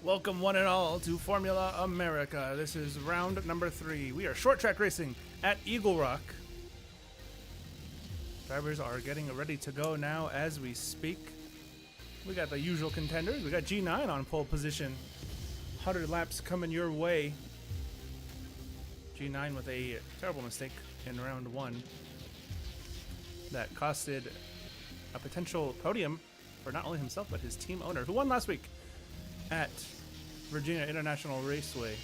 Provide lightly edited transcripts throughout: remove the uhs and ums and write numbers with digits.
Welcome one and all to Formula America. This is round number 3. We are short track racing at Eagle Rock. Drivers are getting ready to go now as we speak. We got the usual contenders. We got G9 on pole position. 100 laps coming your way. G9 with a terrible mistake in round 1 that costed a potential podium for not only himself but his team owner, who won last week at Virginia International Raceway.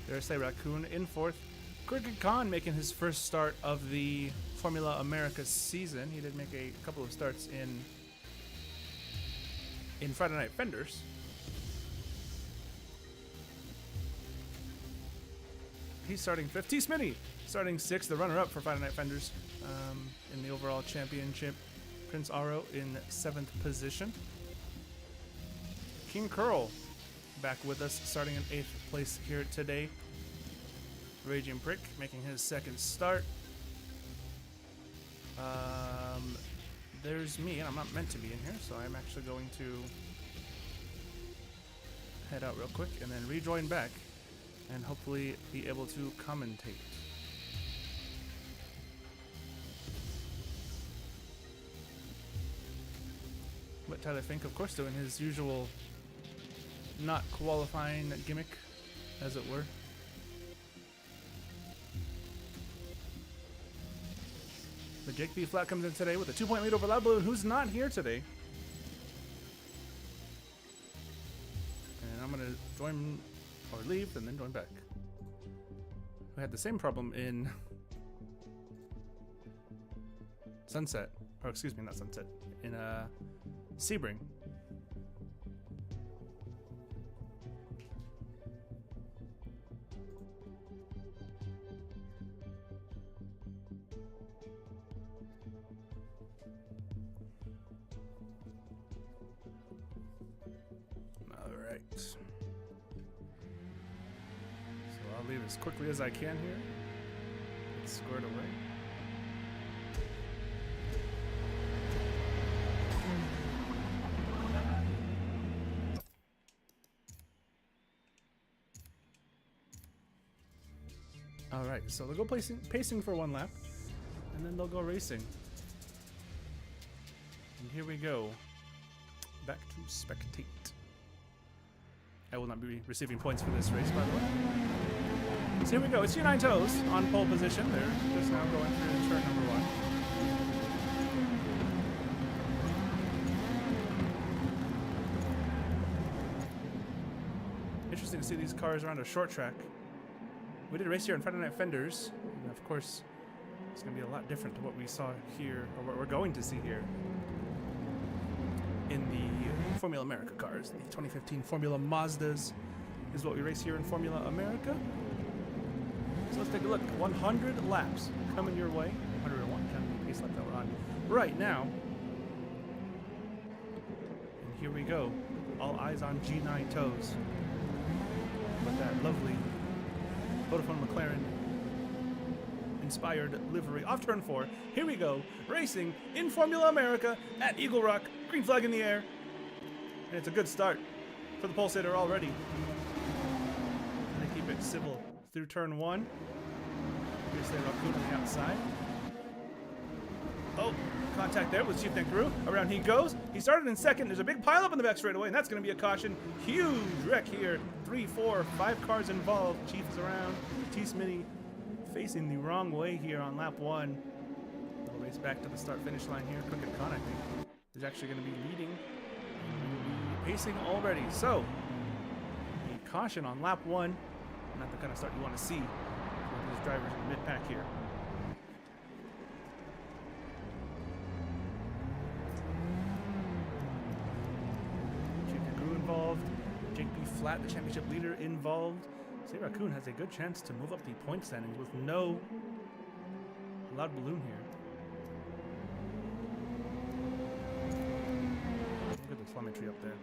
There's a Raccoon in 4th. Cricket Khan making his first start of the Formula America season. He did make a couple of starts in Friday Night Fenders. He's starting 5th. T. Smitty starting 6th, the runner-up for Friday Night Fenders in the overall championship. Prince Aro in 7th position. King Curl back with us, starting in 8th place here today. Raging Prick making his 2nd start. There's me, and I'm not meant to be in here, so I'm actually going to head out real quick and then rejoin back and hopefully be able to commentate. But Tyler Fink, of course, doing his usual not qualifying gimmick, as it were. But Jake B. Flat comes in today with a 2-point lead over Loud Balloon, who's not here today. And I'm going to join or leave and then join back. We had the same problem in Sunset, or excuse me, not Sunset, in Sebring. Alright. So I'll leave as quickly as I can here. Get squared away. Alright, so they'll go pacing for 1 lap, and then they'll go racing. And here we go. Back to spectate. I will not be receiving points for this race, by the way. So here we go. It's G9 Toes on pole position. They're just now going through turn number 1. Interesting to see these cars around a short track. We did a race here on Friday Night Fenders, and of course, it's going to be a lot different to what we saw here, or what we're going to see here in the Formula America cars. The 2015 Formula Mazdas is what we race here in Formula America. So let's take a look. 100 laps coming your way. 101, counting the pace lap that we're on right now. And here we go. All eyes on G9 Toes with that lovely Vodafone McLaren inspired livery. Off turn 4. Here we go. Racing in Formula America at Eagle Rock. Green flag in the air. And it's a good start for the pole sitter already. And they keep it civil through turn 1. Here's the Raccoon on the outside. Oh, contact there with Chief Kangaroo. Around he goes. He started in 2nd. There's a big pileup in the back straightaway, and that's going to be a caution. Huge wreck here. 3, 4, 5 cars involved. Chief is around. T. Smitty facing the wrong way here on lap 1. We'll race back to the start-finish line here. Crooked Con, I think, is actually going to be leading. Pacing already. So, a caution on lap 1. Not the kind of start you want to see for these drivers in the mid-pack here. Chief Kangaroo involved. Jake B. Flat, the championship leader, involved. Say Raccoon has a good chance to move up the point standings with no Loud Balloon here. Look at the telemetry up there.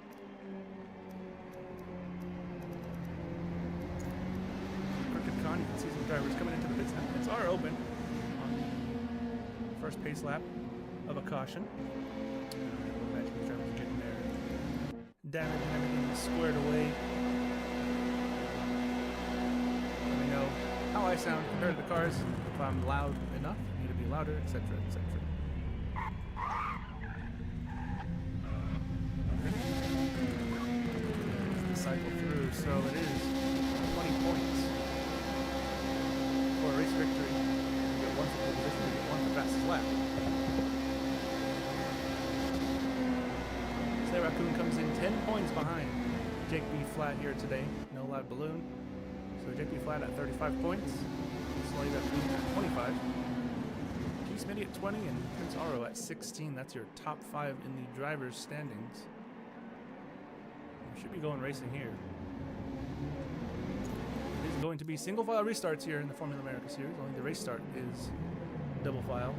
on. You can see some drivers coming into the pits now. Pits are open on the first pace lap of a caution. Imagine the drivers getting their damage and everything squared away. Let me know how I sound compared to the cars, if I'm loud enough, need to be louder, etc., etc. Cycle through, so it is 20 points for a race victory. You get one for pole position, you get one for fastest lap. Slay Raccoon comes in 10 points behind Jake B. Flat here today. No loud balloon. So Jake B. Flat at 35 points. Slay Raccoon at 25. T. Smitty at 20 and Prince Aro at 16. That's your top 5 in the driver's standings. Should be going racing here. It is going to be single file restarts here in the Formula America Series. Only the race start is double file.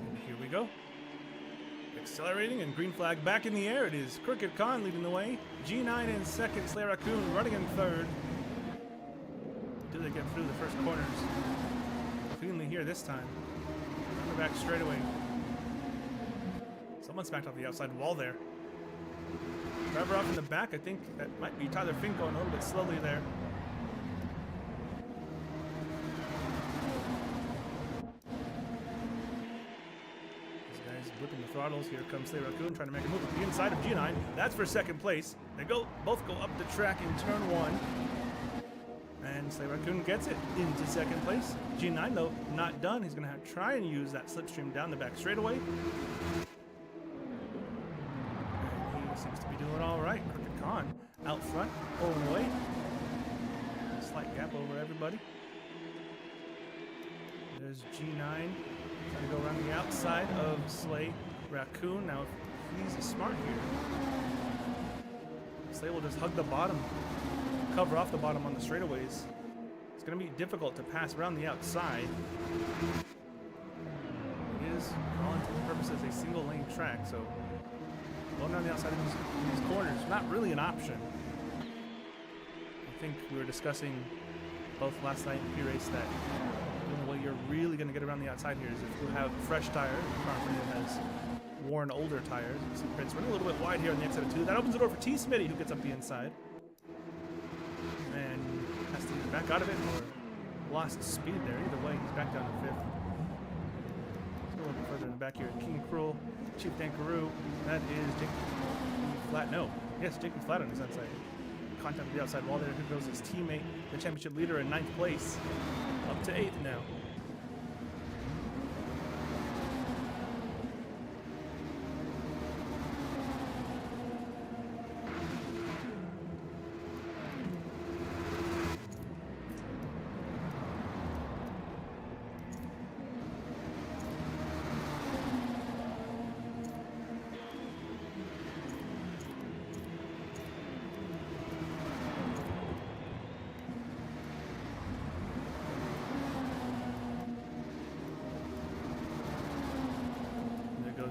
And here we go. Accelerating and green flag back in the air. It is Crooked Khan leading the way. G9 in second. Slay Raccoon running in third. Do they get through the first corners cleanly here this time? We're back straight away. Someone smacked off the outside wall there. Driver off in the back. I think that might be Tyler Fink going a little bit slowly there. Whipping the throttles. Here comes Slay Raccoon trying to make a move at the inside of G9. That's for second place. They both go up the track in turn one. And Slay Raccoon gets it into second place. G9 though, not done. He's gonna have to try and use that slipstream down the back straightaway. And he seems to be doing all right. Crooked Khan out front, pulling away. A slight gap over everybody. There's G9. Trying to go around the outside of Slay Raccoon. Now, if he's smart here, Slay will just hug the bottom, cover off the bottom on the straightaways. It's going to be difficult to pass around the outside. It is, for all intents and purposes, a single lane track, so going down the outside of these corners, not really an option. I think we were discussing both last night and P-Race that the only way you're really going to get around the outside here is if you have fresh tires. The car has worn older tires. You see Prince running a little bit wide here on the exit of 2. That opens the door for T. Smitty, who gets up the inside. And has to either back out of it or lost speed there. Either way, he's back down to 5th. Let's go a little bit further in the back here. King Cruel, Chief Dankaroo. That is Jake Flat. No. Yes, Jake Flat on his outside. Contact with the outside wall there. Here goes his teammate, the championship leader in 9th place. Up to 8th now.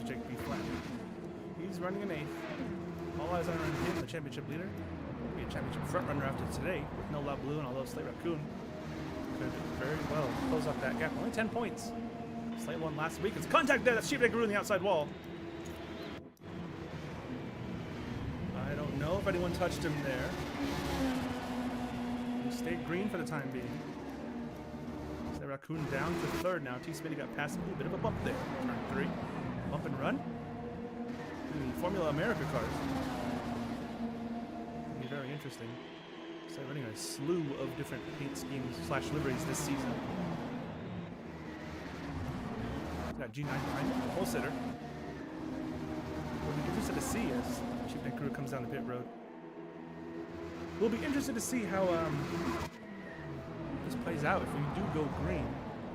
Jake B. Flat. He's running an 8th. All eyes are on him, the championship leader. Be a championship front runner after today with no loud balloon, although Slay Raccoon could very well close up that gap. Only 10 points. Slay won last week. It's contact there. That's Chief Dankaroo on the outside wall. I don't know if anyone touched him there. He stayed green for the time being. Slay Raccoon down to 3rd now. T. Smitty got past him. A bit of a bump there. Turn 3. Bump and run. The Formula America cars. It'll be very interesting. So they're running a slew of different paint schemes / liveries this season. Got G9 behind him, the pole sitter. We'll be interested to see as Chief Dankaroo comes down the pit road. We'll be interested to see how this plays out if we do go green.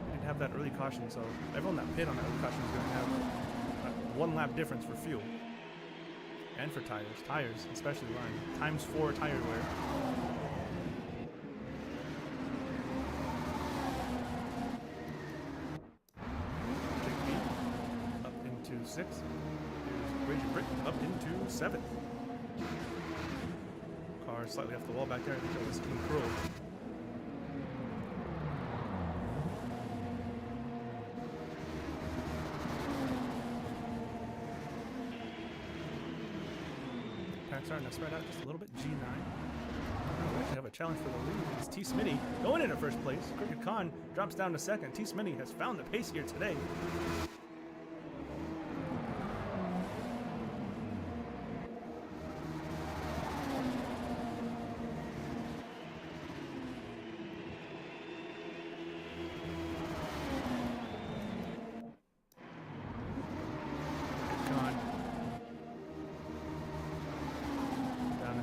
We didn't have that early caution, so everyone that pit on that early caution is going to have 1 lap difference for fuel and for tires. Tires, especially line ×4 tire wear. 6th. Here's Raging Brick up into 7th. Car slightly off the wall back there. I think that was King Cruel. Starting to spread out just a little bit. G9. We actually have a challenge for the lead. It's T. Smitty going into first place. Crooked Khan drops down to second. T. Smitty has found the pace here today.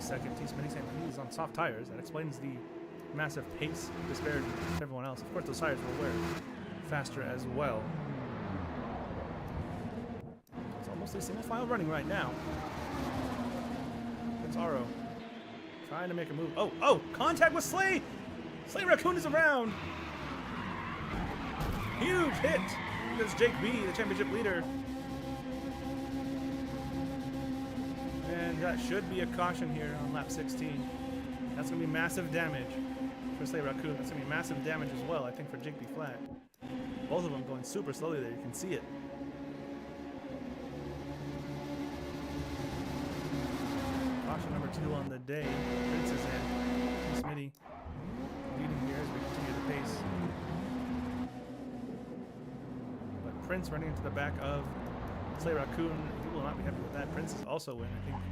Second, T. Smitty saying he's on soft tires. That explains the massive pace disparity with everyone else. Of course, those tires will wear faster as well. It's almost a single file running right now. It's Aro trying to make a move. Oh, contact with Slay! Slay Raccoon is around! Huge hit! Because Jake B, the championship leader. And that should be a caution here on lap 16. That's going to be massive damage for Slay Raccoon. That's going to be massive damage as well, I think, for Jake B Flat. Both of them going super slowly there. You can see it. Caution number 2 on the day. Prince is in. Smitty leading here as we continue the pace. But Prince running into the back of Slay Raccoon. He will not be happy with that. Prince is also in, I think.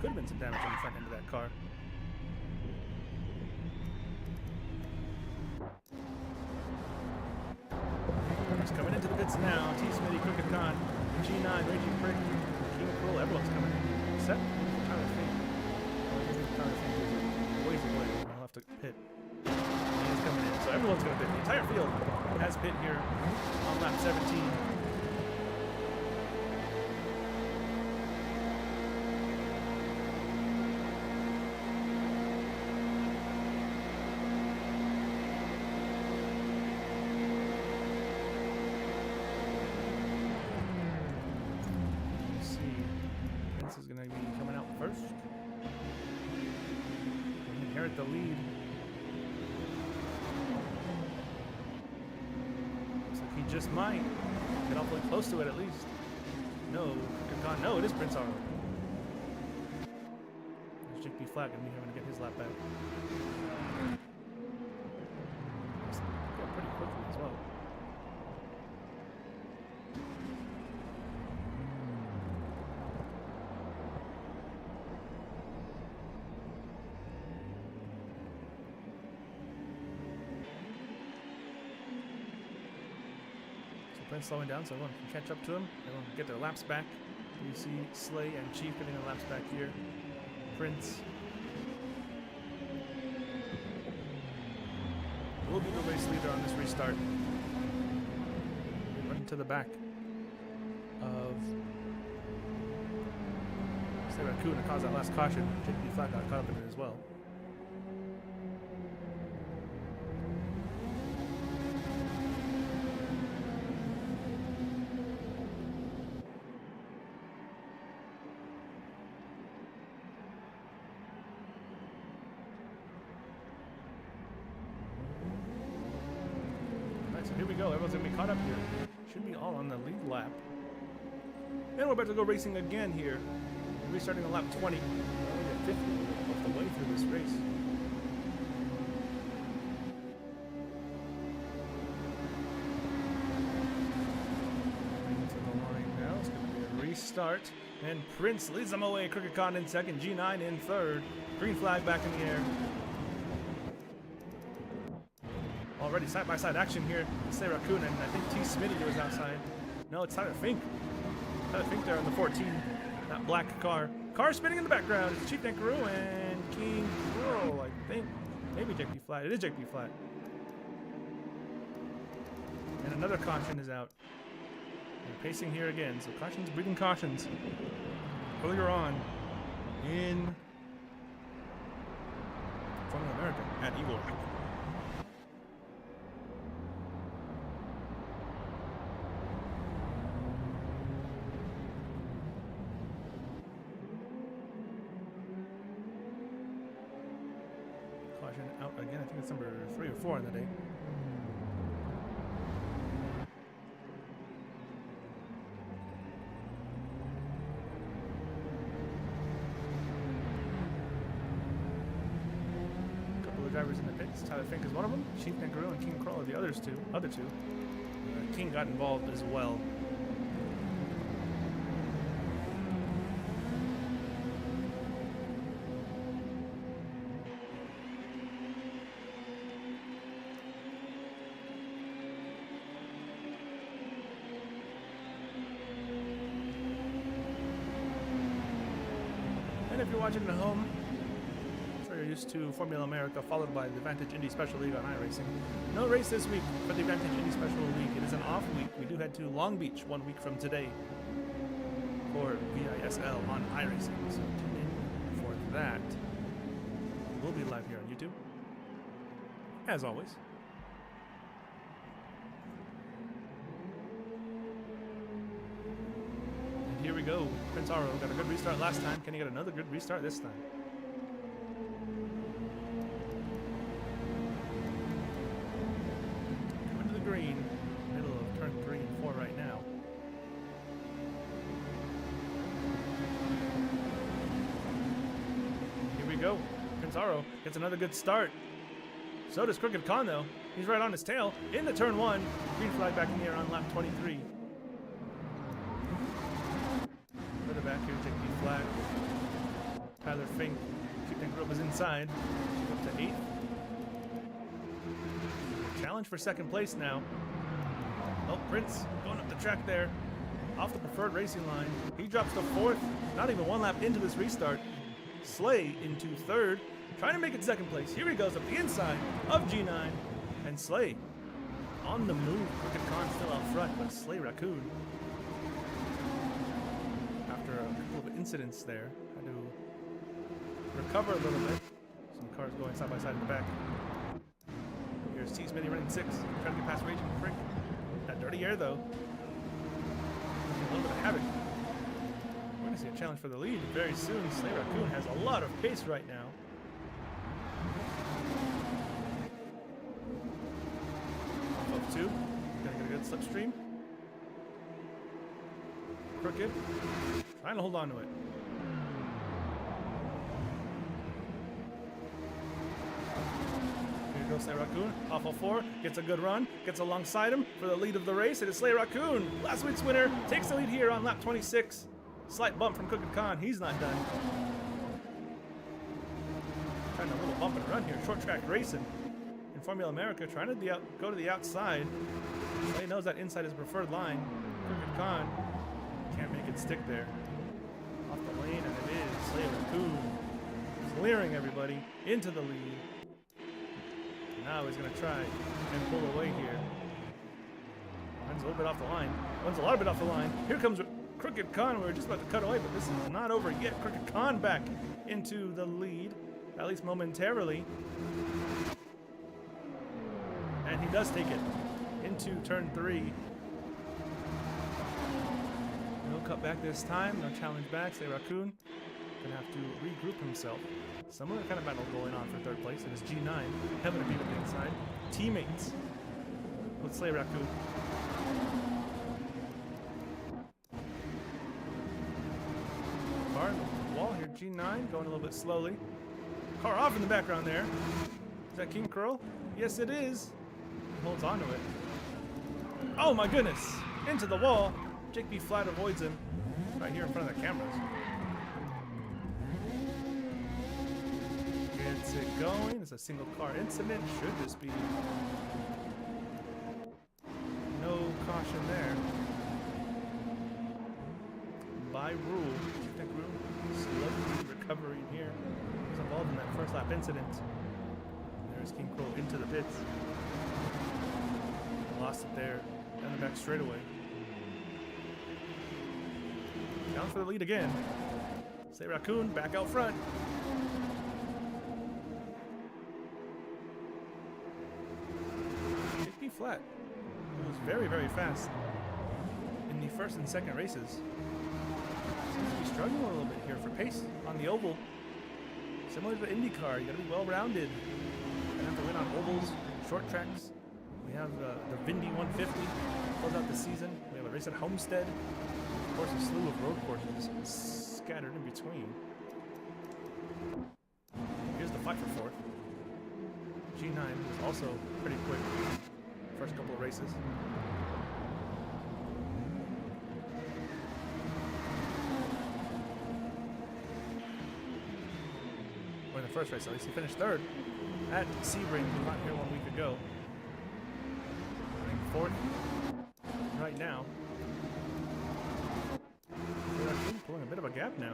Could have been some damage on the front end of that car. He's coming into the pits now. T. Smitty, Crooked Khan, G9, Raging Brick, King Cruel. Everyone's coming in. Set. Tyler Fink. Tyler Fink is ways away. I'll have to pit. And he's coming in. So everyone's going to pit. The entire field has pit here on lap 17. The lead. Looks like he just might get awfully close to it at least. No, no, it is Prince Aro. There's Jake B Flat gonna be having to get his lap back. Go pretty quickly as well. Prince slowing down so everyone can catch up to him. Everyone can get their laps back. You see Slay and Chief getting their laps back here. Prince will be the race leader on this restart. Running to the back of Slay Raccoon to cause that last caution. Jake B Flat got caught up in it as well. So here we go. Everyone's going to be caught up here. Should be all on the lead lap. And we're about to go racing again here. We're restarting on lap 20. We're only at 50 of the way through this race. Into the line now. It's going to be a restart. And Prince leads them away. Crooked Khan in second. G9 in third. Green flag back in the air. Already side-by-side action here. Slay Raccoon and I think T. Smitty was outside. No, it's Tyler Fink. Tyler Fink there on the 14. That black car. Car spinning in the background. It's Chief Kangaroo and King Cruel, I think. Maybe Jake B Flat. It is Jake B Flat. And another caution is out. We're pacing here again. So cautions breeding cautions. Earlier on in Formula America at Eagle Rock. That's number 3 or 4 in the day. Drivers in the pits. Tyler Fink is one of them. Chief Kangaroo and King Kroll are the other two. King got involved as well. And if you're watching at home, you're used to Formula America, followed by the Vantage Indy Special League on iRacing. No race this week for the Vantage Indy Special League. It is an off week. We do head to Long Beach 1 week from today for VISL on iRacing. So tune in for that. We'll be live here on YouTube, as always. And here we go. Prince Aro got a good restart last time. Can he get another good restart this time? Green, middle of turn 3 and 4 right now. Here we go. Prince Aro gets another good start. So does Crooked Khan though. He's right on his tail into turn 1. Green flag back in the air on lap 23. Further back here, take the flag. Tyler Fink, Chief Group is inside. Up to 8th. Challenge for second place now. Oh, Prince going up the track there. Off the preferred racing line. He drops to 4th. Not even 1 lap into this restart. Slay into 3rd. Trying to make it second place. Here he goes up the inside of G9. And Slay on the move. Crooked Khan still out front, but Slay Raccoon, after a couple of incidents there, had to recover a little bit. Some cars going side by side in the back. Here's T-Smitty running 6, trying to get past Raging Frick. That dirty air though, a little bit of havoc. We're gonna see a challenge for the lead very soon. Slay Raccoon has a lot of pace right now. Off of 2, gonna get a good slipstream. Crooked, trying to hold on to it. Slay Raccoon off of 4, gets a good run, gets alongside him for the lead of the race. It is Slay Raccoon, last week's winner, takes the lead here on lap 26. Slight bump from Crooked Khan, he's not done. Trying a little bump and run here, short track racing in Formula America, trying to go to the outside. Slay knows that inside is preferred line. Crooked Khan can't make it stick there. Off the lane, and it is Slay Raccoon clearing everybody into the lead. Now he's going to try and pull away here. Runs a little bit off the line. Runs a lot bit off the line. Here comes Crooked Khan. We were just about to cut away, but this is not over yet. Crooked Khan back into the lead, at least momentarily. And he does take it into turn 3. No cut back this time. No challenge back. Slay Raccoon gonna have to regroup himself. Similar kind of battle going on for 3rd place. It is G9 having to beat up inside. Teammates with Slay Raccoon. Car in the wall here. G9 going a little bit slowly. Car off in the background there. Is that King Kroll? Yes, it is. He holds on to it. Oh my goodness! Into the wall. Jake B. Flat avoids him right here in front of the cameras. Gets it going. It's a single car incident. Should this be no caution there? By rule, slow recovery here. He was involved in that first lap incident. There's King Kroll into the pits. Lost it there down the back straightaway. Down for the lead again. Slay Raccoon back out front. Jake B. Flat, who was very, very fast in the first and second races, seems to be struggling a little bit here for pace on the oval. Similar to the IndyCar, you gotta be well-rounded and have to win 10 on ovals, short tracks. We have the Vindy 150 close out the season. We have a race at Homestead. Of course, a slew of road courses scattered in between. Here's the fight for fourth. G9 was also pretty quick first couple of races. Or in the first race, at least he finished third at Sebring, not here 1 week ago. Fourth right now. Pulling a bit of a gap now.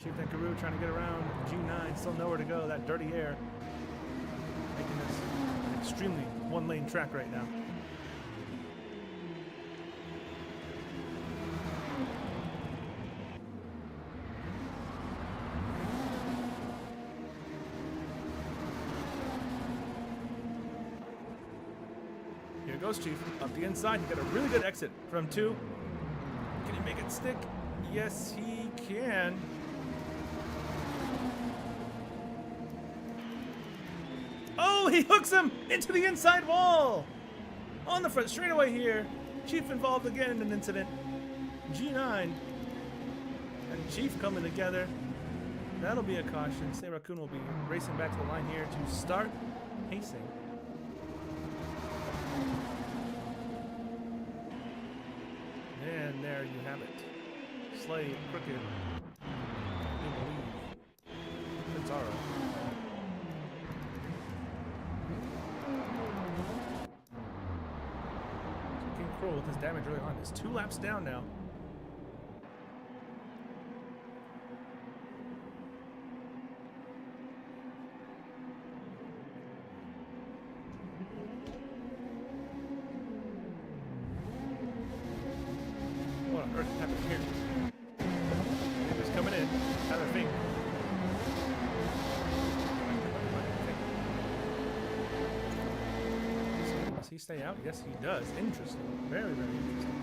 Chief Tenkaroo trying to get around G9, still nowhere to go. That dirty air making this an extremely one-lane track right now. Here goes Chief up the inside. He got a really good exit from 2. Can he make it stick? Yes, he can. Oh, he hooks him into the inside wall. On the front straightaway here. Chief involved again in an incident. G9 and Chief coming together. That'll be a caution. Slay Raccoon will be racing back to the line here to start pacing. And there you have it. Slay, Crooked, in the lead. Pizarro. King Cruel with his damage early on is 2 laps down now. What on earth happened here? He's coming in. Tyler Fink. Does he stay out? Yes, he does. Interesting. Very, very interesting.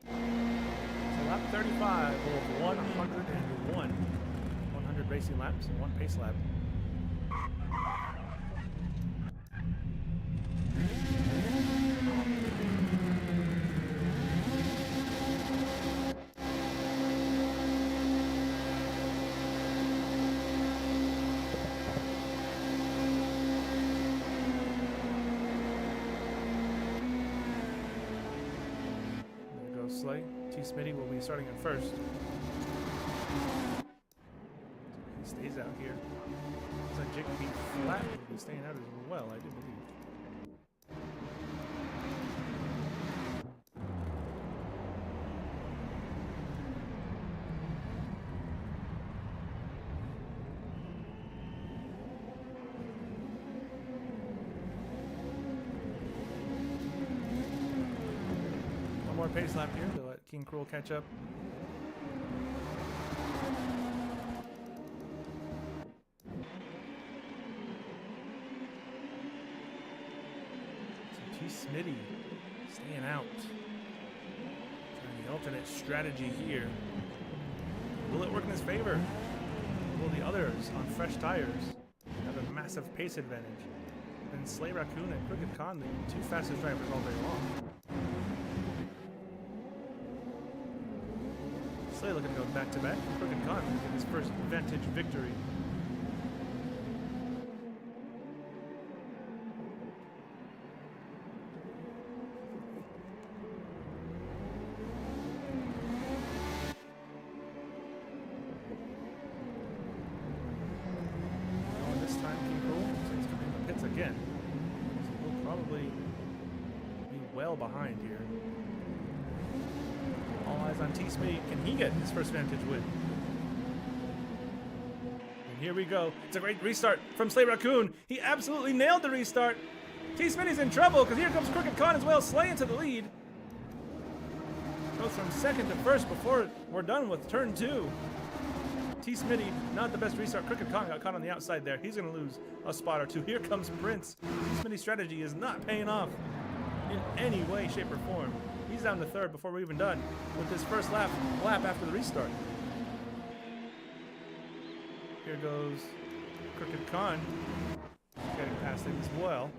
So lap 35 of 101. 100 racing laps and 1 pace lap. Slay. T. Smitty will be starting in first. He stays out here. Looks like Jake P. Flat will be staying out as well, I do believe. More pace lap here to let King Cruel catch up. So T. Smitty staying out. Trying the alternate strategy here. Will it work in his favor? Will the others on fresh tires have a massive pace advantage? And Slay Raccoon and Crooked Con, the 2 fastest drivers all day long. Slay looking to go back to back. Crooked Con get his first vintage victory. And this time King Cruel is coming in the pits again. So he'll probably be well behind here. All eyes on T. Smitty. Can he get his first vantage win? And here we go. It's a great restart from Slay Raccoon. He absolutely nailed the restart. T. Smitty's in trouble because here comes Crooked Con as well. Slay into the lead. Goes from second to first before we're done with turn 2. T. Smitty, not the best restart. Crooked Con got caught on the outside there. He's going to lose a spot or 2. Here comes Prince. T. Smitty's strategy is not paying off in any way, shape, or form. He's He's down to third before we're even done with this first lap after the restart. Here goes Crooked Khan, getting past him as well.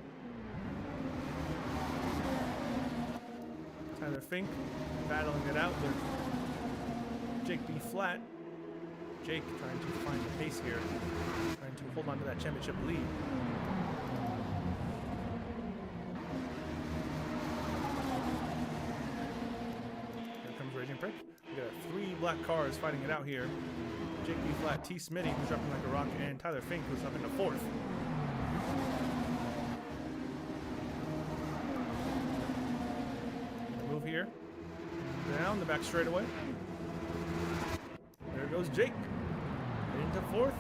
Tyler Fink battling it out with Jake B. Flat. Jake trying to find the pace here, trying to hold on to that championship lead. Here comes Raging Prick. We got 3 black cars fighting it out here. Jake B. Flat, T. Smitty, who's dropping like a rock, and Tyler Fink, who's up into 4th. Move here. Down the back straightaway. There goes Jake. Into 4th.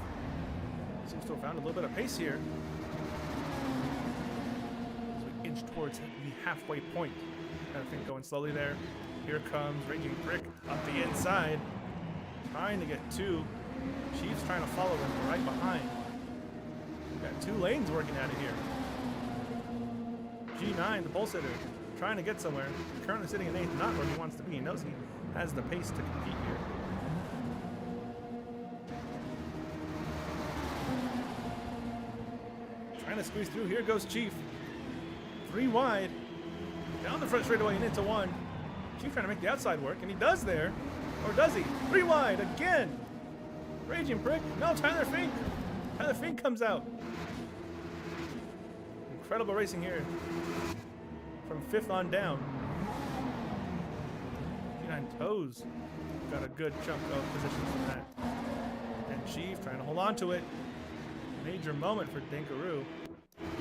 Seems to have found a little bit of pace here. As we inch towards the halfway point. Tyler Fink going slowly there. Here comes Raging Prick up the inside. Trying to get 2. Chiefs trying to follow them right behind. We've got 2 lanes working at it here. G9, the pole sitter, trying to get somewhere. Currently sitting in 8th, not where he wants to be. He knows he has the pace to compete here. Trying to squeeze through. Here goes Chief. 3 wide. Down the front straightaway and into 1. Chief trying to make the outside work, and he does there. Or does he? 3 wide again. Raging Prick. No, Tyler Fink. Tyler Fink comes out. Incredible racing here. From 5th on down. G9 Toes got a good chunk of position from that. And Chief trying to hold on to it. Major moment for Dinkaroo. Here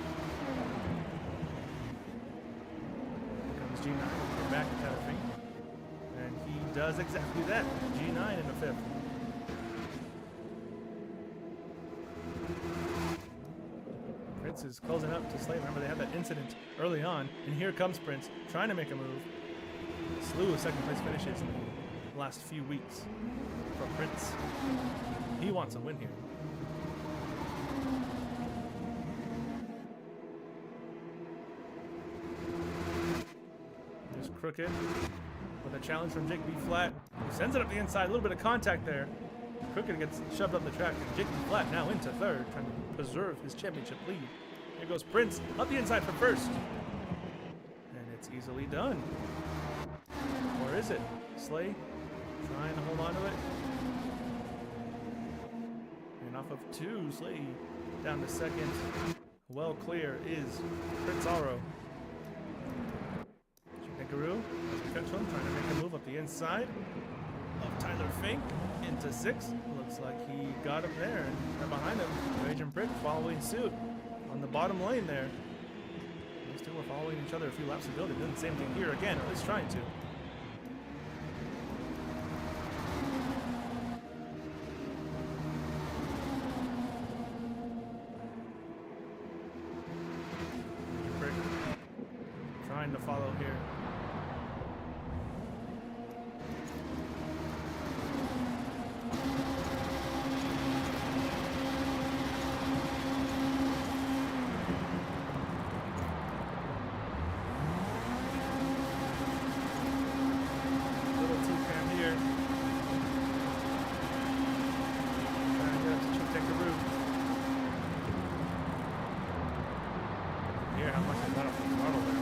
comes G9. Get back to Tyler Fink. And he does exactly that. G9 in the 5th. Prince is closing up to Slay. Remember, they had that incident early on. And here comes Prince, trying to make a move. A slew of second place finishes in the last few weeks for Prince. He wants a win here. There's Crooked with a challenge from Jake B. Flat, who sends it up the inside. A little bit of contact there. Crooked gets shoved up the track. Jake B. Flat now into 3rd, trying to preserve his championship lead. Here goes Prince up the inside for 1st. And it's easily done. Or is it? Slay trying to hold on to it. And off of 2, Slay down to 2nd. Well clear is Prince Aro. Dinkaroo, trying to make a move up the inside of Tyler Fink into 6th. Looks like he got him there. And right behind him, Raging Prick following suit on the bottom lane there. These 2 were following each other a few laps ago. They're doing the same thing here again, or at least trying to. Prick trying to follow here. Here, how much I got off the throttle there.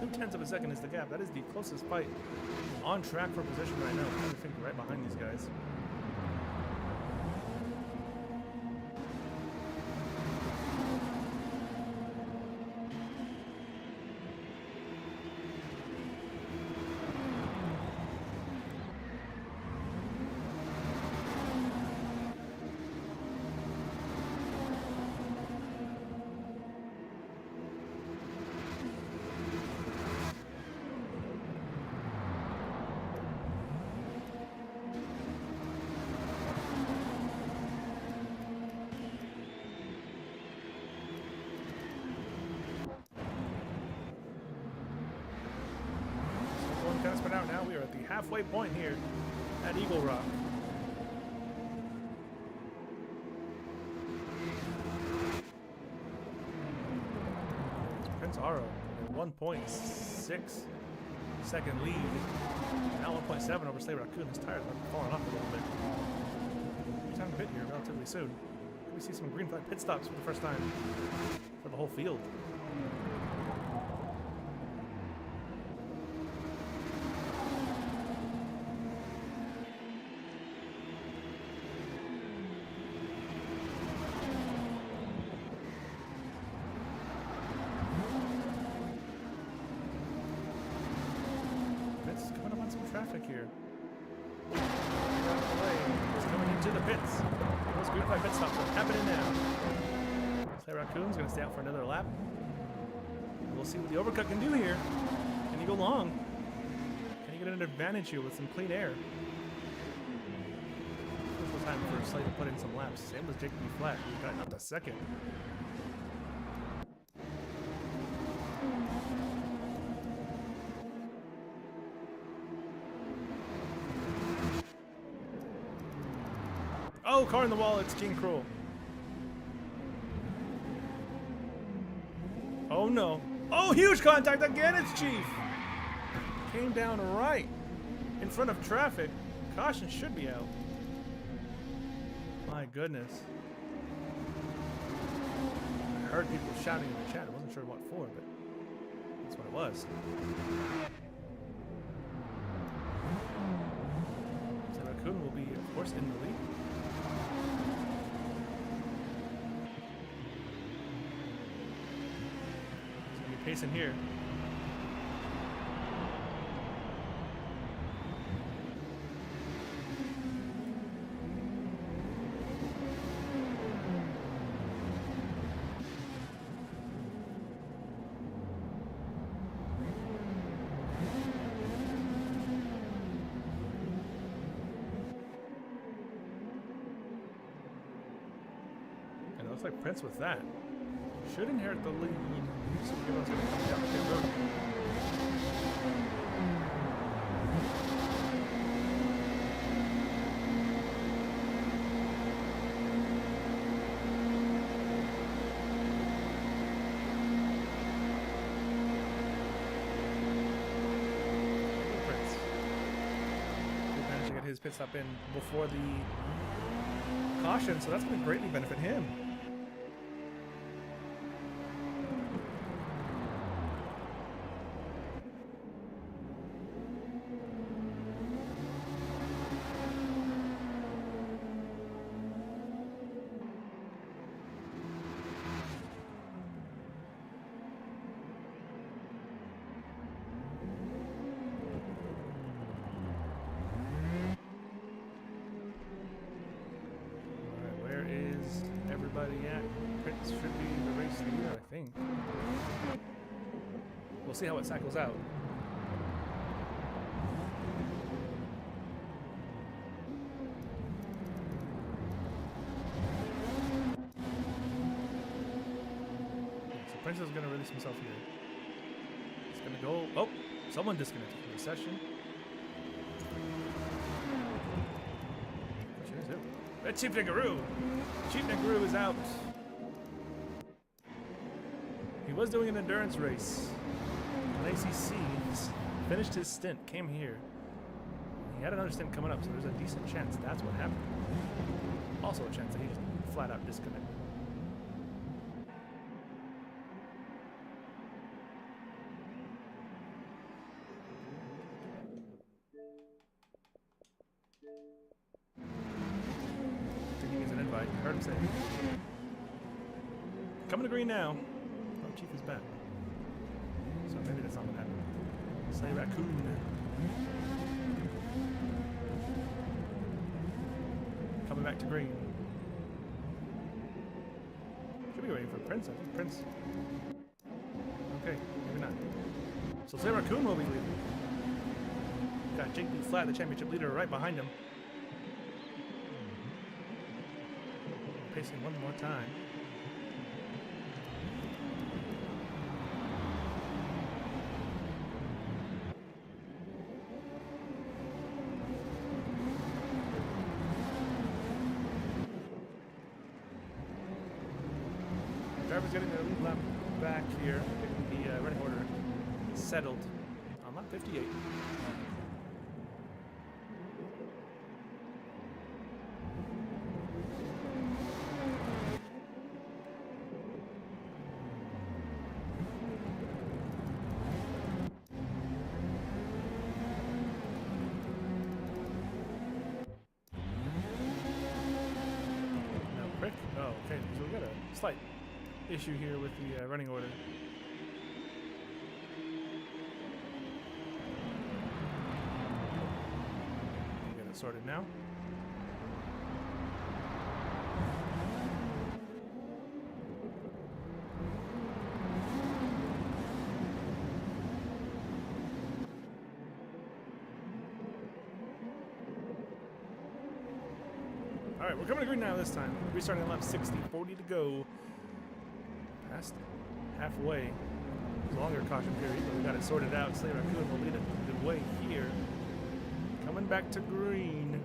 .2 of a second is the gap. That is the closest fight on track for position right now. I think right behind these guys. now. We are at the halfway point here at Eagle Rock. Prince Aro, 1.6 second lead. Now 1.7 over Slay Raccoon. His tires are falling off a little bit. Time to pit here relatively soon. We see some green flag pit stops for the first time for the whole field. It's coming up on some traffic here. It's coming into the pits. Those green flag pit stops are happening now. Slay Raccoon's going to stay out for another lap. And we'll see what the overcut can do here. Can he go long? Can he get an advantage here with some clean air? Crucial time for Slay to put in some laps. Same with Jake B. Flat. He got up to second. Oh, car in the wall, it's King Cruel. Oh no. Oh, huge contact again, it's Chief. Came down right in front of traffic. Caution should be out. My goodness. I heard people shouting in the chat. I wasn't sure what for, but that's what it was. So Raccoon will be, of course, in the lead. Pacing here. And it looks like Prince with that should inherit the lead. So everyone's going to come down the road. Prince. He managed to get his pit stop in before the caution, so that's going to greatly benefit him. At Prince should be the race leader, I think. We'll see how it cycles out. So Prince is going to release himself here. He's going to go. Oh, someone disconnected from the session. Which is who? That's Chief Niggaroo. Chief Niggaroo is out. He was doing an endurance race on ACC. He's finished his stint, came here. He had another stint coming up, so there's a decent chance that's what happened. Also a chance that he just flat out disconnected. Heard him say. Coming to green now. Oh, Chief is back. So maybe that's not what happened. Slay Raccoon. Coming back to green. Should be waiting for Prince. I think Prince. Okay, maybe not. So Slay Raccoon will be leading. Got Jake B. Flat, the championship leader, right behind him. Pacing one more time. is getting their lead lap back here, getting the running order settled on lap 58. Oh, okay, so we got a slight issue here with the running order. Get it sorted now. All right, we're coming to green now this time. Restarting on lap 60, 40 to go. Past halfway. Longer caution period, but we got it sorted out. Slay Raccoon will lead it the way here. Coming back to green.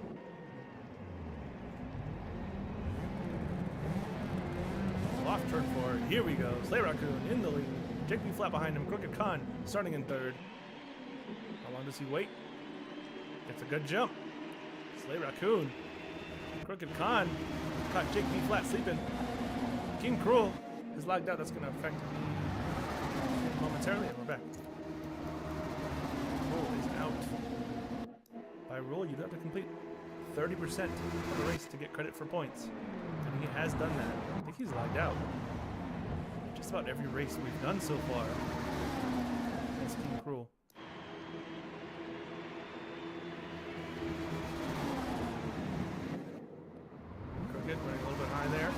Off turn 4. Here we go. Slay Raccoon in the lead. Jake B flat behind him. Crooked Khan starting in third. How long does he wait? Gets a good jump. Slay Raccoon. Crooked Khan caught Jake B flat sleeping. King Cruel is lagged out. That's going to affect me momentarily, and we're back. Cruel is out. By rule, you'd have to complete 30% of the race to get credit for points. And he has done that. I think he's lagged out. Just about every race we've done so far. That's King Cruel. Running a little bit high there.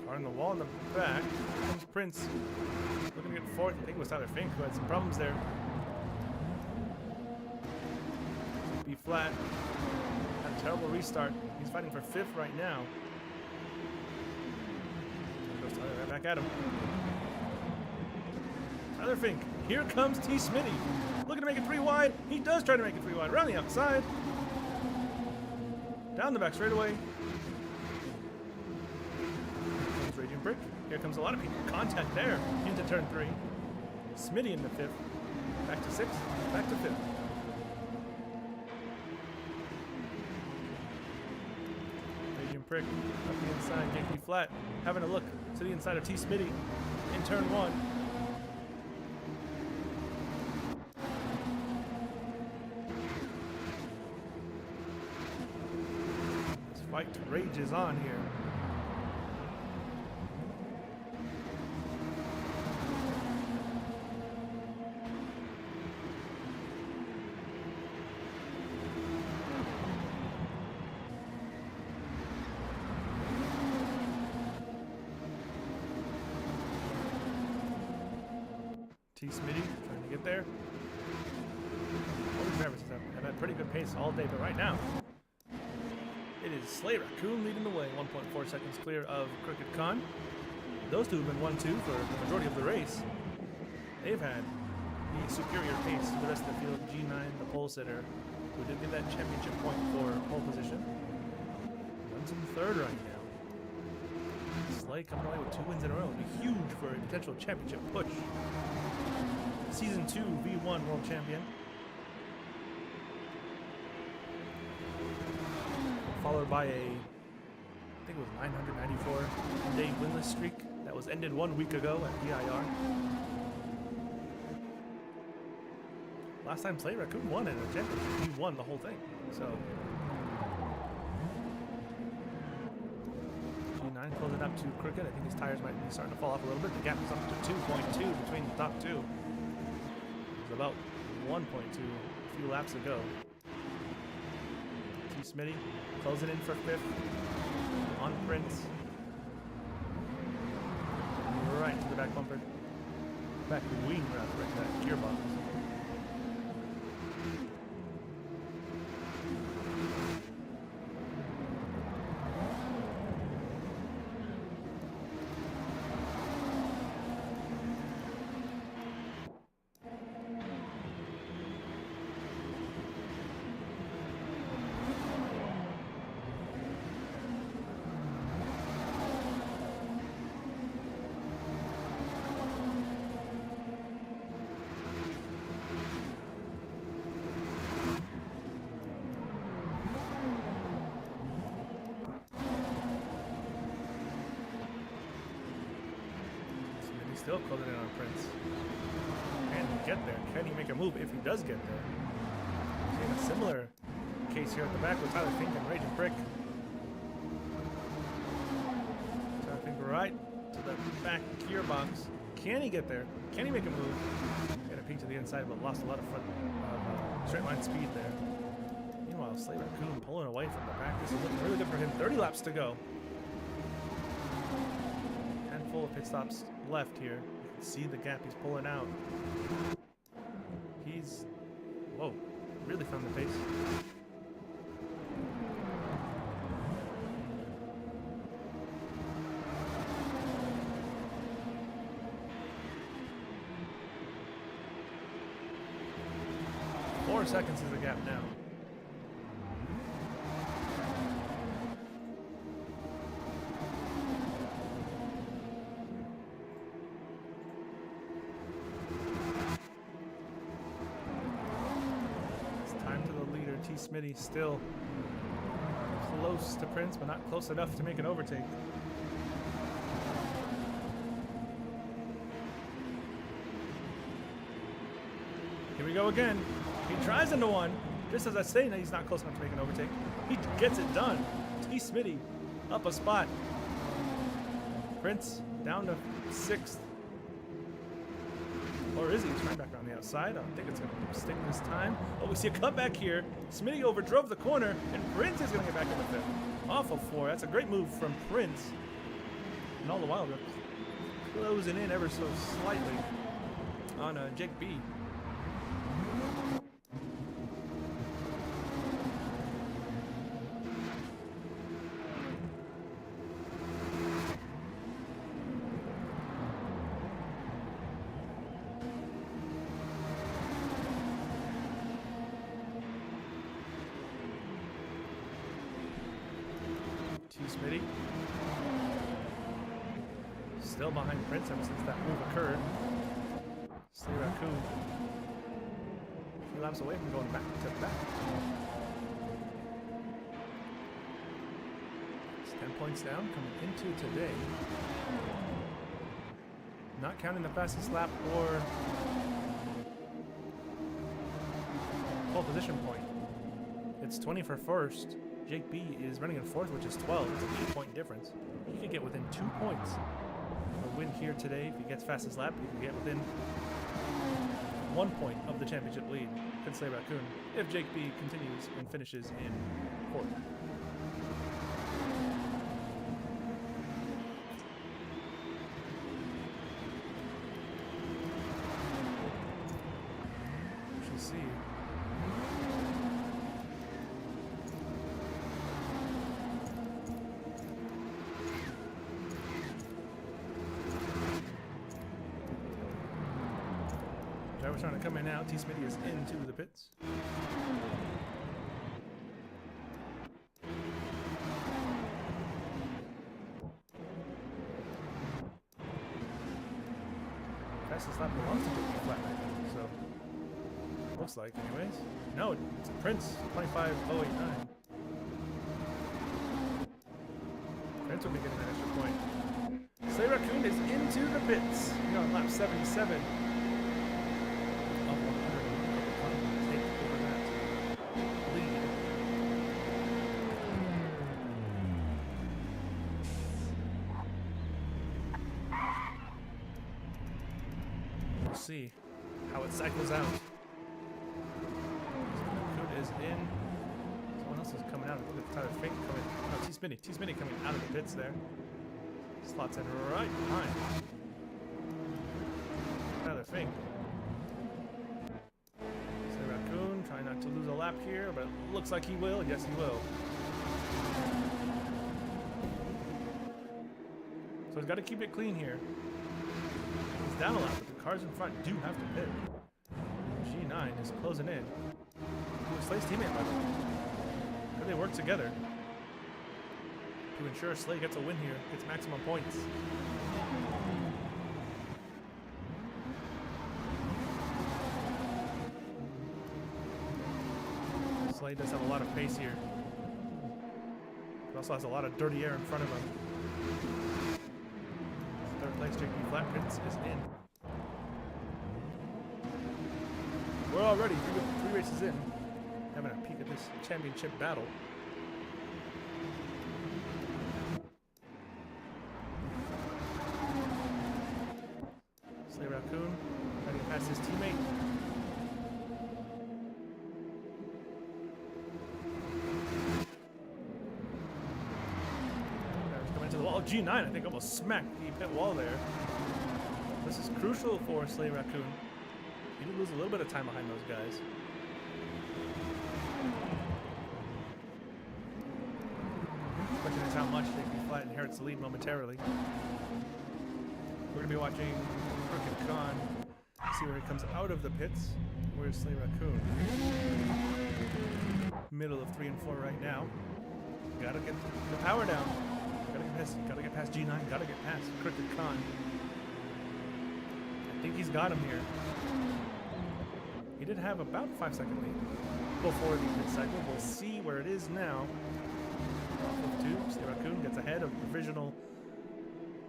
Car in the wall in the back. Here comes Prince. Looking to get fourth. I think it was Tyler Fink who had some problems there. B flat. Had a terrible restart. He's fighting for fifth right now. There goes Tyler right back at him. Tyler Fink. Here comes T. Smitty. Looking to make it 3 wide. He does try to make it 3 wide. Around the outside. Down the back straightaway. Here comes Raging Brick. Here comes a lot of people. Contact there into turn 3. Smitty into 5th. Back to 6th. Back to 5th. Raging Brick up the inside. Yankee flat. Having a look to the inside of T. Smitty in turn 1. Fight rages on here. T. Smitty trying to get there. All these drivers have had pretty good pace all day, but right now it is Slay Raccoon leading the way, 1.4 seconds clear of Crooked Khan. Those two have been 1-2 for the majority of the race. They've had the superior pace to the rest of the field. G9, the pole sitter, who did get that championship point for pole position. Runs in third right now. Slay coming away with 2 wins in a row. It'd be huge for a potential championship push. Season 2 V1 World Champion. Followed by a, I think it was 994-day winless streak that was ended 1 week ago at PIR. Last time Slay Raccoon won in a championship, he won the whole thing. So G9 closing up to Crooked. I think his tires might be starting to fall off a little bit. The gap is up to 2.2 between the top 2. It was about 1.2 a few laps ago. Smitty closing in for 5th on Prince. Right to the back bumper. Back wing rather, right to that gearbox. Still closing in on Prince. Can he get there? Can he make a move if he does get there? Seeing a similar case here at the back with Tyler Fink and Raging Brick. Tyler Fink right to the back gearbox. Can he get there? Can he make a move? Got a peek to the inside, but lost a lot of front straight line speed there. Meanwhile, Slay Raccoon pulling away from the back. This is looking really good for him. 30 laps to go. Handful of pit stops left here. You can see the gap he's pulling out. He's, whoa, really found the pace. Four seconds is the gap now. T. Smitty still close to Prince, but not close enough to make an overtake. Here we go again. He tries into one. Just as I say, he's not close enough to make an overtake. He gets it done. T. Smitty up a spot. Prince down to 6th. Or is he? He's trying back around the outside. I don't think it's going to stick this time. Oh, we see a cutback here. Smitty overdrove the corner, and Prince is going to get back in the 5th. Off of 4. That's a great move from Prince. And all the while, they're closing in ever so slightly on Jake B. Smitty still behind Prince ever since that move occurred. Slay Raccoon a few laps away from going back to back. It's 10 points down coming into today. Not counting the fastest lap or pole position point. It's 20 for first. Jake B is running in 4th, which is 12. It's an 8-point difference. He could get within 2 points of a win here today. If he gets fastest lap, he can get within 1 point of the championship lead. Could Slay Raccoon if Jake B continues and finishes in 4th. We shall see. Driver's trying to come in now. T. Smitty is into the pits. Fastest lap belongs to Jake B flat right now, so looks like anyways. No, it's Prince, 25.089. Prince will be getting that extra point. Slay Raccoon is into the pits. We're on lap 77. See how it cycles out. Raccoon is in. Someone else is coming out. I think it's Tyler Fink coming. No, T. Smitty coming out of the pits there. Slots in right behind Tyler Fink. Slay Raccoon trying not to lose a lap here, but it looks like he will. Yes, he will. So he's got to keep it clean here. He's down a lap, but the cars in front do have to pit. G9 is closing in. Slay's teammate, by the way. How they work together to ensure Slay gets a win here, gets maximum points. Slay does have a lot of pace here. He also has a lot of dirty air in front of him. Third place as JP Flat Prince is in. We're already three races in, having a peek at this championship battle. Slay Raccoon trying to pass his teammate. Coming to the wall. G9, I think, almost smacked the pit wall there. This is crucial for Slay Raccoon. He did lose a little bit of time behind those guys. Question is how much JP Flat inherits the lead momentarily. We're going to be watching Crooked Khan see where he comes out of the pits. Where's Slay Raccoon? Middle of 3 and 4 right now. Gotta get the power down. Gotta get past G9. Gotta get past Crooked Khan. I think he's got him here. He did have about 5-second lead before the pit cycle. We'll see where it is now. Off of 2, Slay Raccoon gets ahead of the provisional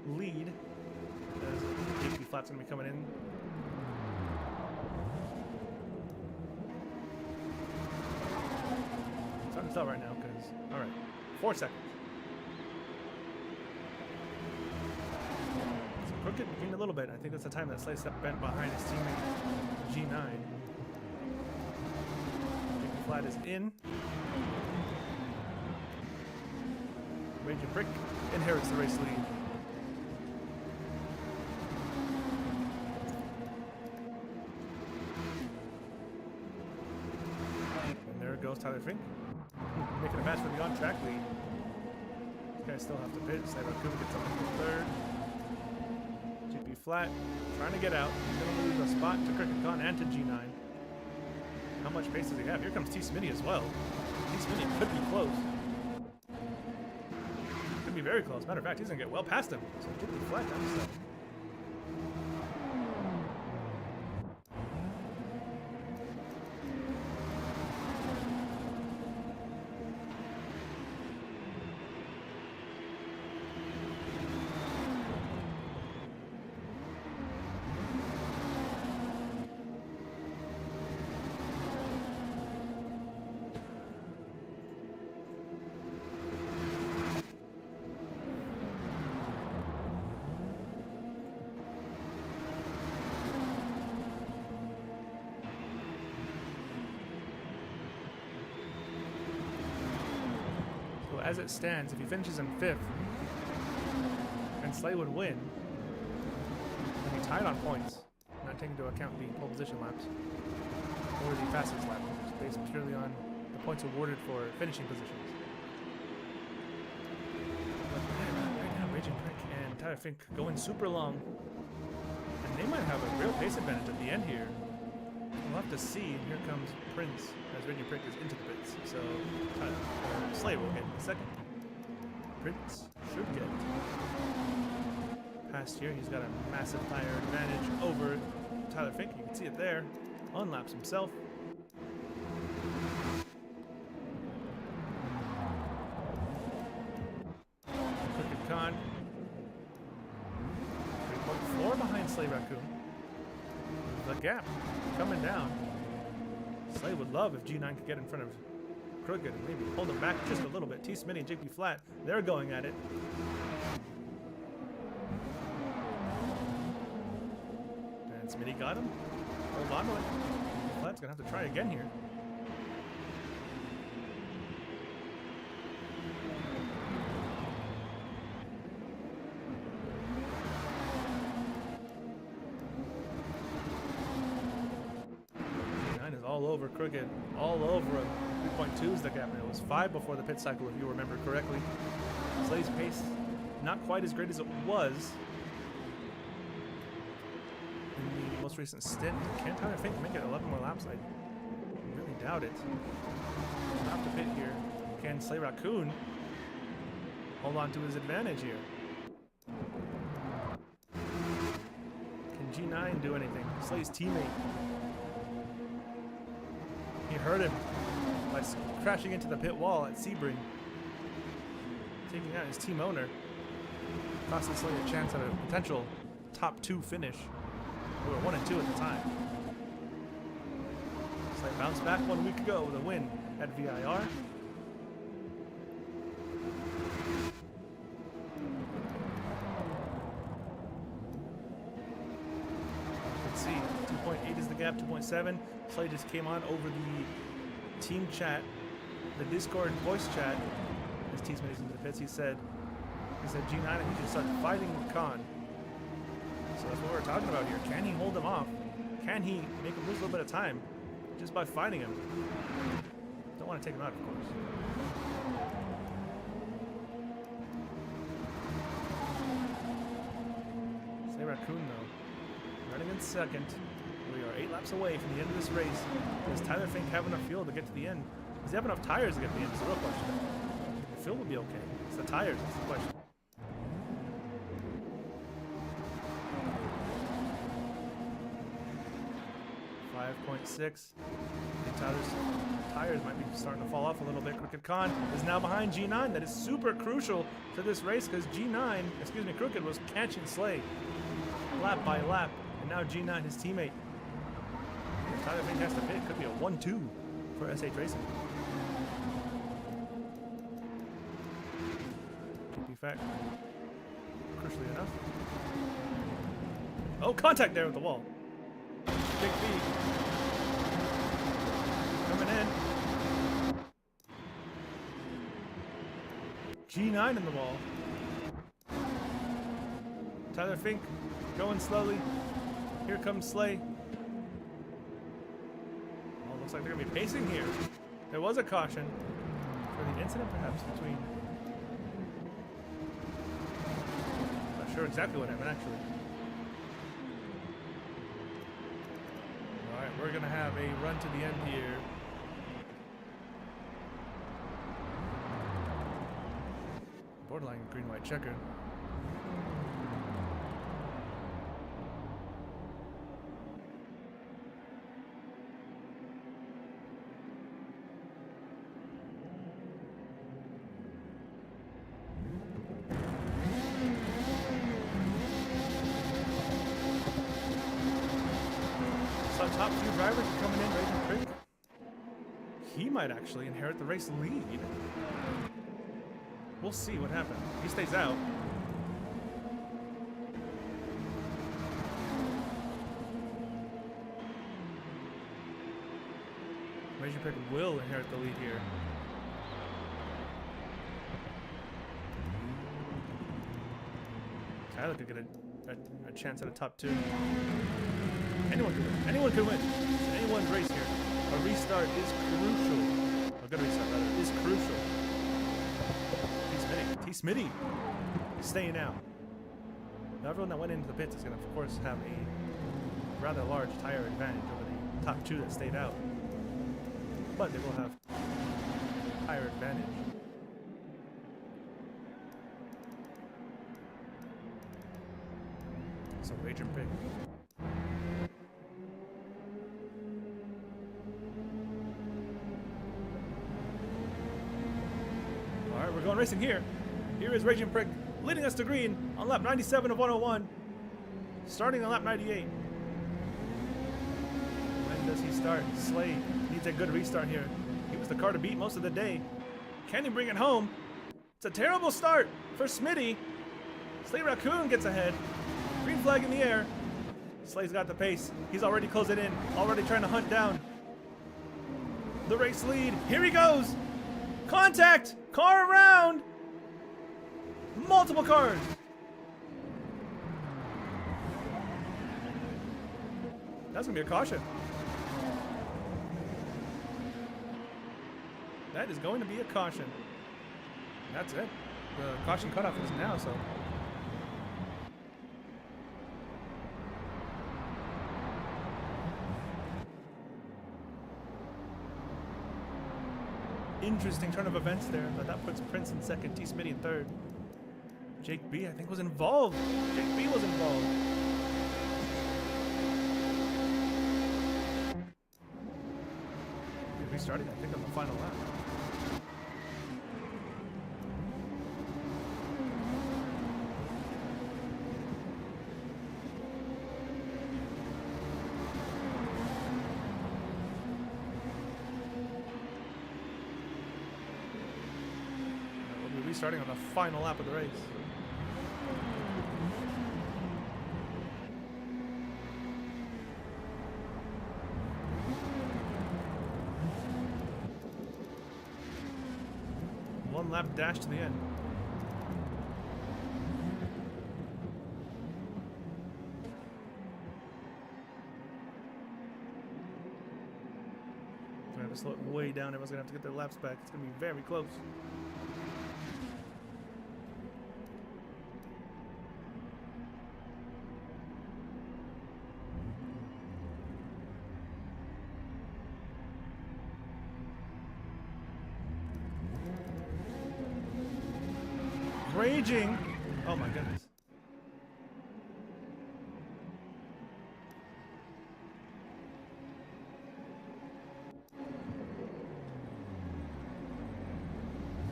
lead as JP Flat's going to be coming in. It's hard to tell right now because, alright, 4 seconds. So Crooked gained a little bit. I think that's the time that Slay stepped bent behind his teammate G9. JP Flat is in. Raging Brick inherits the race lead. And there goes Tyler Fink, making a match for the on-track lead. These guys still have to pit. Slay Raccoon gets up into third. JP Flat trying to get out. He's going to lose a spot to Crooked Khan and to G9. How much pace does he have? Here comes T Smitty as well. T Smitty could be close. Be very close. Matter of fact, he's gonna get well past him. So JP Flat down to 7. As it stands, if he finishes in 5th, and Slay would win, and be tied on points, not taking into account the pole position laps, or the fastest lap, just based purely on the points awarded for finishing positions. But right now, Raging Brick and Tyler Fink going super long, and they might have a real pace advantage at the end here. We'll have to see. Here comes Prince as Raging Brick is into the pits. So Slay will get in second. Prince should get past here. He's got a massive tire advantage over Tyler Fink. You can see it there. Unlaps himself. Crooked Khan. 3.4 behind Slay Raccoon. The gap coming down. Slay would love if G9 could get in front of Crooked and maybe hold him back just a little bit. T Smitty and JP Flat, they're going at it. And Smitty got him. Hold on to it. Flat's gonna have to try again here. All over Crooked, all over him. 3.2 is the gap, and it was 5 before the pit cycle, if you remember correctly. Slay's pace, not quite as great as it was in the most recent stint. Can Tyler Fink make it 11 more laps? I really doubt it. Off the pit here. Can Slay Raccoon hold on to his advantage here? Can G9 do anything? Slay's teammate. He hurt him by crashing into the pit wall at Sebring, taking out his team owner, costing Slay a chance at a potential top 2 finish. We were 1 and 2 at the time. Slay bounced back 1 week ago with a win at VIR. Let's see, 2.8 is the gap, 2.7. Slay just came on over the team chat, the Discord voice chat. His teammates into the pits. He said G9 he should start fighting Khan. So that's what we're talking about here. Can he hold him off? Can he make him lose a little bit of time just by fighting him? Don't want to take him out, of course. Say Raccoon though, running in second. We are 8 laps away from the end of this race. Does Tyler Fink have enough fuel to get to the end? Does he have enough tires to get to the end? It's a real question. The fuel will be okay. It's the tires. That's the question. 5.6. Tyler's tires might be starting to fall off a little bit. Crooked Khan is now behind G9. That is super crucial to this race because Crooked was catching Slay lap by lap. And now G9, his teammate. If Tyler Fink has to pit, it could be a 1-2 for SH Racing. KP Fact, crucially enough. Oh, contact there with the wall. Big B. Coming in. G9 in the wall. Tyler Fink going slowly. Here comes Slay. Oh, looks like they're going to be pacing here. There was a caution for the incident, perhaps, between... Not sure exactly what happened, actually. Alright, we're going to have a run to the end here. Borderline green-white checker. Top 2 drivers coming in, Raging Prick. He might actually inherit the race lead. We'll see what happens. He stays out. Raging Prick will inherit the lead here. Tyler could get a chance at a top 2. Anyone could win. Anyone could win. It's anyone's race here. A restart is crucial. A good restart, rather, is crucial. T-Smitty staying out. Now, everyone that went into the pits is going to, of course, have a rather large tire advantage over the top 2 that stayed out. But they will have tire advantage. So, Raging Pig. Alright, we're going racing here. Here is Raging Prick leading us to green on lap 97 of 101. Starting on lap 98. When does he start? Slay needs a good restart here. He was the car to beat most of the day. Can he bring it home? It's a terrible start for Smitty. Slay Raccoon gets ahead. Green flag in the air. Slay's got the pace. He's already closed it in. Already trying to hunt down the race lead. Here he goes. Contact! Car around! Multiple cars! That's gonna be a caution. That is going to be a caution. That's it. The caution cutoff is now, so. Interesting turn of events there, but that puts Prince in second, T-Smitty in third. Jake B, I think, was involved. Jake B was involved. He's restarting, I think, on the final lap. restarting on the final lap of the race. One lap dash to the end. We're gonna have to slow it way down. Everyone's gonna have to get their laps back. It's gonna be very close. Raging. Oh my goodness.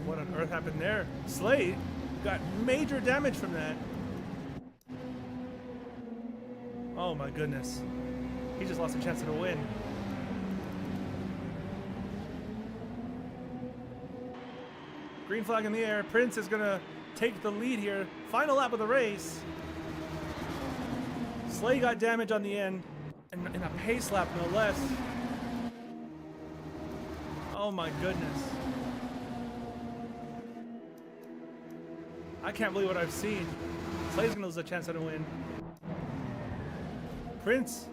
What on earth happened there? Slade got major damage from that. Oh my goodness. He just lost a chance at a win. Green flag in the air. Prince is gonna take the lead here. Final lap of the race. Slay got damage on the end, and in a pace lap no less. Oh my goodness. I can't believe what I've seen. Slay's gonna lose a chance at a win. Prince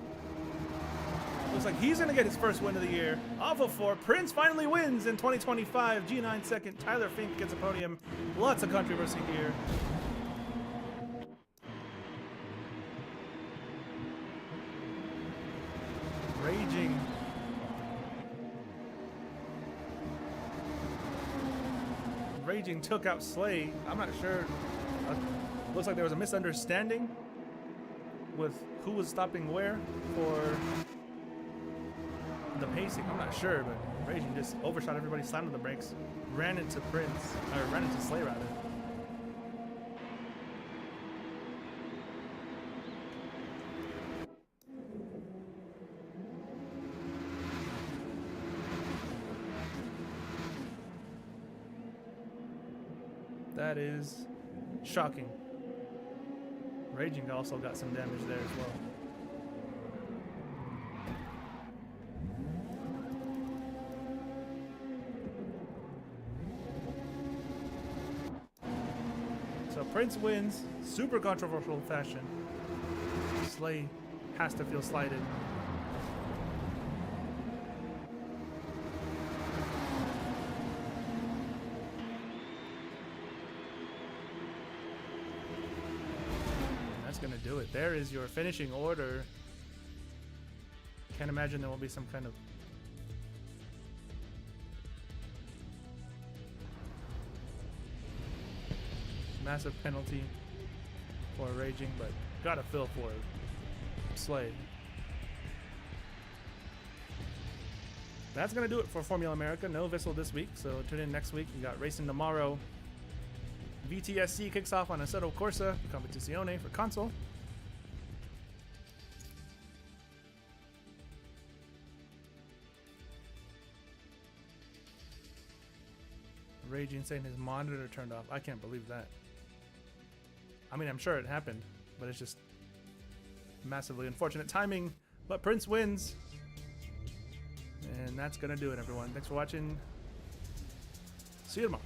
looks like he's gonna get his first win of the year. Off of 4, Prince finally wins in 2025. G9 second, Tyler Fink gets a podium. Lots of controversy here. Raging. Raging took out Slay. I'm not sure. Looks like there was a misunderstanding with who was stopping where for the pacing. I'm not sure, but Raging just overshot everybody, slammed on the brakes, ran into Prince, or ran into Slay rather. That is shocking. Raging also got some damage there as well. So Prince wins, super controversial fashion. Slay has to feel slighted. Gonna do it. There is your finishing order. Can't imagine there will be some kind of massive penalty for Raging, but gotta feel for Slade. That's gonna do it for Formula America. No Vissel this week, so tune in next week. You got racing tomorrow. VTSC kicks off on Assetto Corsa Competizione for console. Raging saying his monitor turned off. I can't believe that. I mean, I'm sure it happened, but it's just massively unfortunate timing. But Prince wins. And that's going to do it, everyone. Thanks for watching. See you tomorrow.